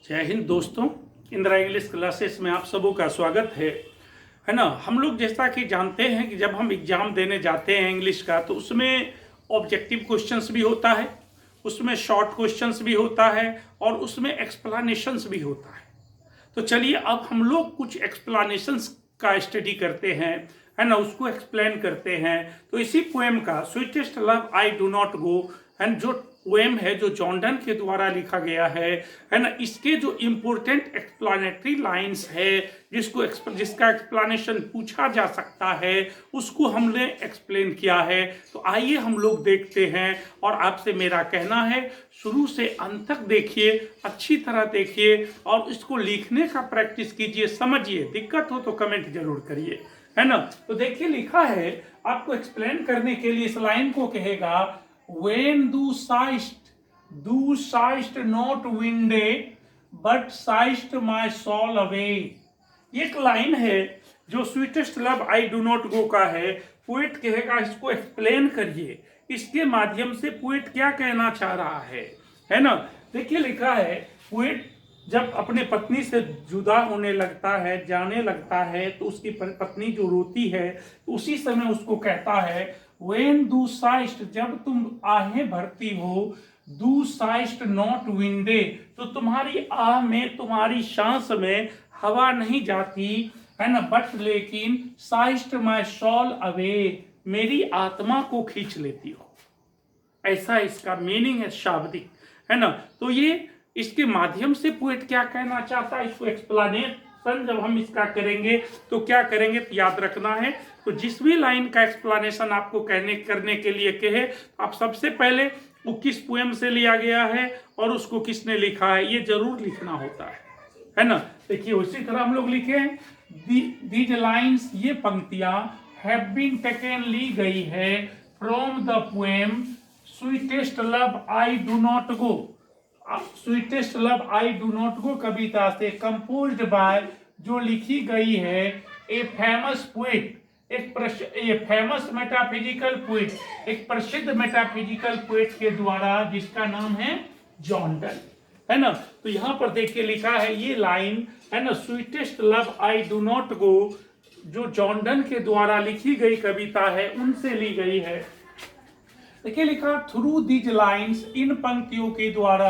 जय हिंद दोस्तों, Indira English classes में आप सबों का स्वागत है ना। हम लोग जैसा कि जानते हैं कि जब हम एग्ज़ाम देने जाते हैं इंग्लिश का तो उसमें ऑब्जेक्टिव क्वेश्चंस भी होता है, उसमें शॉर्ट क्वेश्चंस भी होता है और उसमें एक्सप्लेनेशंस भी होता है। तो चलिए अब हम लोग कुछ एक्सप्लेनेशंस का स्टडी करते हैं, है ना, उसको एक्सप्लेन करते हैं। तो इसी पोएम का sweetest love I do not go, and जो पोएम है जो जॉन डन के द्वारा लिखा गया है ना, इसके जो इम्पोर्टेंट एक्सप्लेनेटरी लाइंस है जिसका एक्सप्लेनेशन पूछा जा सकता है उसको हमने एक्सप्लेन किया है। तो आइए हम लोग देखते हैं और आपसे मेरा कहना है शुरू से अंत तक देखिए, अच्छी तरह देखिए और इसको लिखने का प्रैक्टिस कीजिए, समझिए। दिक्कत हो तो कमेंट जरूर करिए, है ना। तो देखिए लिखा है, आपको एक्सप्लेन करने के लिए इस लाइन को कहेगा, when thou sighst not windy but sighst my soul away। एक लाइन है जो sweetest love I do not गो का है। पोएट कहेगा इसको एक्सप्लेन करिए, इसके माध्यम से पोएट क्या कहना चाह रहा है ना। देखिए लिखा है, पोएट जब अपने पत्नी से जुदा होने लगता है, जाने लगता है, तो उसकी पत्नी जो रोती है उसी समय उसको कहता है, When thou sighst, जब तुम आहें भरती हो, thou sighst not windy, तो तुम्हारी आह में, तुम्हारी सांस में हवा नहीं जाती, है ना, बट लेकिन sighst my soul away, मेरी आत्मा को खींच लेती हो। ऐसा इसका मीनिंग है शाब्दिक, है ना। तो ये इसके माध्यम से पोएट क्या कहना चाहता है, इसको एक्सप्लेनेशन जब हम इसका करेंगे तो क्या करेंगे तो याद रखना है। तो जिस भी लाइन का एक्सप्लेनेशन आपको करने के लिए कहे, आप सबसे पहले वो किस पोएम से लिया गया है और उसको किसने लिखा है ये जरूर लिखना होता है ना। देखिए उसी तरह हम लोग लिखे हैं, दीज लाइन्स, ये पंक्तियां हैव बीन टेकन, ली गई है, from the poem sweetest love I do not go. Sweetest love I do not go कविता से, कंपोज्ड बाय, जो लिखी गई है, ए फेमस पोएट, एक फेमस मेटाफिजिकल पोएट, एक प्रसिद्ध मेटाफिजिकल पोएट के द्वारा, जिसका नाम है जॉन डन, है ना। तो यहां पर देखिए लिखा है ये लाइन, है ना, sweetest love I do not गो, जो जॉन डन के द्वारा लिखी गई कविता है उनसे ली गई है। देखिए लिखा, थ्रू दीज लाइन्स, इन पंक्तियों के द्वारा,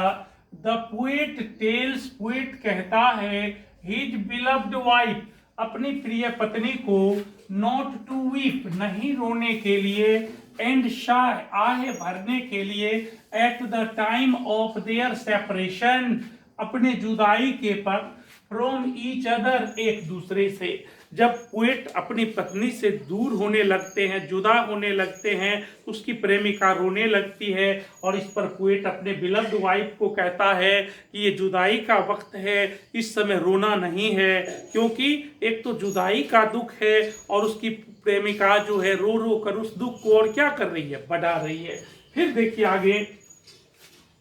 द पोएट टेल्स, पोएट कहता है, हिज बिलव्ड वाइफ, अपनी प्रिय पत्नी को, नॉट टू वीप, नहीं रोने के लिए, एंड शाय, आहे भरने के लिए, at the time of their separation, अपने जुदाई के पर, फ्रॉम ईच अदर, एक दूसरे से। जब पोएट अपनी पत्नी से दूर होने लगते हैं, जुदा होने लगते हैं, उसकी प्रेमिका रोने लगती है और इस पर पोएट अपने बिलव्ड वाइफ को कहता है कि ये जुदाई का वक्त है, इस समय रोना नहीं है, क्योंकि एक तो जुदाई का दुख है और उसकी प्रेमिका जो है रो रो कर उस दुख को और क्या कर रही है, बढ़ा रही है। फिर देखिए आगे,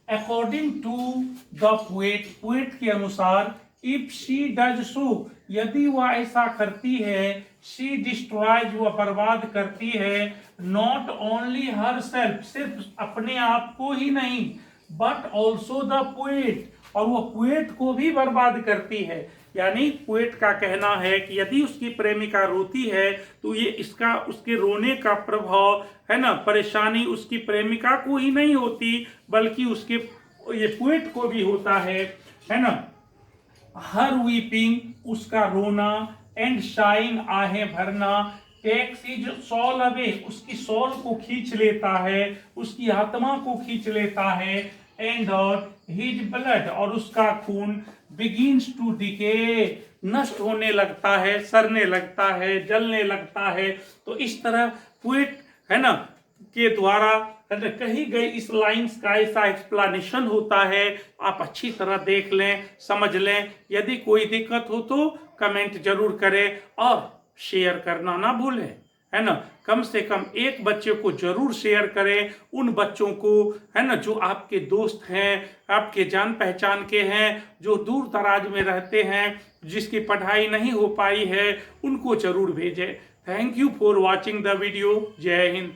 according to the poet, poet के अनुसार, इफ शी डज सो, यदि वह ऐसा करती है, शी डिस्ट्रॉयज, वह बर्बाद करती है, नॉट ओनली हर सेल्फ, सिर्फ अपने आप को ही नहीं, बट ऑल्सो द पोएट, और वह पोएट को भी बर्बाद करती है। यानी पोएट का कहना है कि यदि उसकी प्रेमिका रोती है तो ये इसका, उसके रोने का प्रभाव, है ना, परेशानी उसकी प्रेमिका को ही नहीं होती बल्कि उसके, ये पोएट को भी होता है ना। हर वीपिंग, उसका रोना, एंड शाइन, आहें भरना, टेक्स हिज सोल अवे, उसकी सोल को खींच लेता है, उसकी आत्मा को खींच लेता है, एंड और हिज ब्लड, और उसका खून, बिगिंस टू डिके, नष्ट होने लगता है, सड़ने लगता है, जलने लगता है। तो इस तरह पोएट, है ना, के द्वारा कही गई इस लाइंस का ऐसा एक्सप्लेनेशन होता है। आप अच्छी तरह देख लें, समझ लें। यदि कोई दिक्कत हो तो कमेंट जरूर करें और शेयर करना ना भूलें, है ना। कम से कम एक बच्चे को जरूर शेयर करें, उन बच्चों को, है ना, जो आपके दोस्त हैं, आपके जान पहचान के हैं, जो दूर दराज में रहते हैं, जिसकी पढ़ाई नहीं हो पाई है, उनको जरूर भेजें। Thank you for watching the video. जय हिंद।